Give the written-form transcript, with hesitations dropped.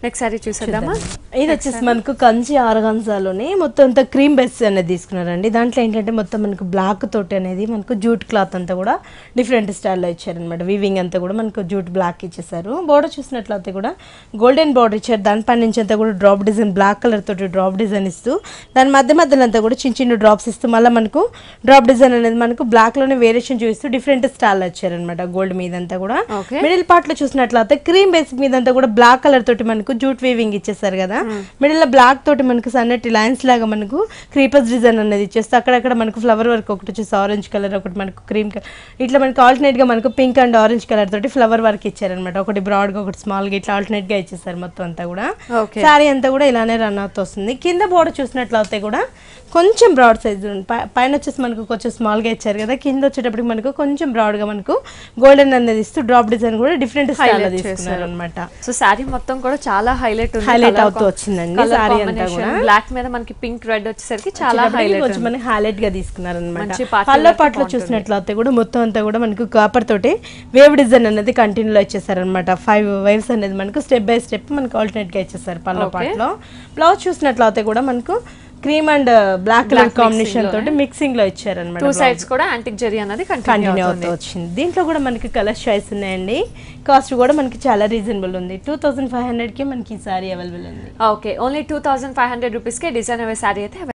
Next sorry చూసేద్దామా. ఇది వచ్చేసి మనకు కంచి ఆర్గాన్జాలోనే మొత్తం అంతా క్రీమ్ బేస్ అనేది తీసుకున్నారండి. దాంట్లో ఏంటంటే మొత్తం మనకు బ్లాక్ తోటి అనేది మనకు జూట్ క్లాత్ అంతా కూడా డిఫరెంట్ స్టైల్లో ఇచ్చారనమాట. వీవింగ్ అంతా కూడా మనకు జూట్ బ్లాక్ ఇచ్చేసారు. బోర్డర్ చూసినట్లయితే కూడా గోల్డెన్ బోర్డర్ ఇచ్చారు. దానిపై నుంచి అంతా కూడా డ్రాప్ డిజైన్ బ్లాక్ కలర్ తోటి డ్రాప్ డిజైన్ ఇస్తూ దాని మధ్యలో అంతా కూడా చిన్న చిన్న డ్రాప్స్ ఇస్తూ మళ్ళీ మనకు డ్రాప్ డిజైన్ అనేది మనకు బ్లాక్ లోనే వేరియేషన్ చూపిస్తూ డిఫరెంట్ స్టైల్లో ఇచ్చారనమాట. గోల్డ్ మీద అంతా కూడా మిడిల్ పార్ట్ లో చూసినట్లయితే క్రీమ్ బేస్ మీద అంతా కూడా బ్లాక్ కలర్ తోటి మనకు జూట్ వీవింగ్ ఇచ్చేసారు కదా. మిడిల్ లో బ్లాక్ తోటి మనకు సన్నటి లైన్స్ లాగా మనకు క్రీపర్స్ డిజైన్ అనేది ఇచ్చేస్తే అక్కడక్కడ మనకు ఫ్లవర్ వర్క్ ఒకటి వచ్చేసి ఆరెంజ్ కలర్, ఒకటి మనకు క్రీమ్ కలర్, ఇట్లా మనకు ఆల్టర్నేట్ గా మనకు పింక్ అండ్ ఆరెంజ్ కలర్ తోటి ఫ్లవర్ వర్క్ ఇచ్చారనమాట. ఒకటి బ్రాడ్ గా ఒకటి స్మాల్ గా ఇట్లా ఆల్టర్నేట్ గా ఇచ్చేసారు మొత్తం అంతా కూడా. శారీ అంతా కూడా ఇలానే రన్ అవుతూ వస్తుంది. కింద బోర్డర్ చూసినట్లయితే కూడా కొంచెం బ్రాడ్ సైజ్ పైన వచ్చేసి మనకు కొంచెం స్మాల్ గా ఇచ్చారు కదా. కింద వచ్చేటప్పటికి మనకు కొంచెం బ్రాడ్ గా మనకు గోల్డెన్ అనేది ఇస్తూ డ్రాప్ డిజైన్ కూడా డిఫరెంట్ స్టైల్ లో తీసుకున్నారు అనమాట. సో సారీ మొత్తం కూడా చాలా హైలైట్ అవుతూ వచ్చిందండి. సారీ అంతా కూడా బ్లాక్ మీద మనకి పింక్ రెడ్ వచ్చేసరికి చాలా హైలైట్, కొంచెం మనకి హైలైట్ గా తీసుకున్నారు అనమాట. పల్లో పాటలో చూసినట్లయితే కూడా మొత్తం అంతా కూడా మనకు కాపర్ తోటి వేవ్ డిజైన్ అనేది కంటిన్యూ లో ఇచ్చేసారు అనమాట. 5 వేవ్స్ అనేది మనకు స్టెప్ బై స్టెప్ మనకు ఆల్టర్నేట్ గా ఇచ్చేసారు పల్లో పాటలో. బ్లౌజ్ చూసినట్లయితే కూడా మనకు cream and black colour combination తోటి మిక్సింగ్ లో ఇచ్చారన్నమాట. 2 సైడ్స్ కూడా యాంటిక్ జరీ అనేది కంటిన్యూ అవుతూ వచ్చింది. దీంట్లో కూడా మనకి కలర్ చాయిస్ ఉన్నాయండి. కాస్ట్ కూడా మనకి చాలా రీజనబుల్ ఉంది. 2500 కి మనకి ఈ సారీ అవైలబుల్ ఉంది. ఓకే, ఓన్లీ 2500 రూపీస్ కే డిజైన్ అవే సారీ అయితే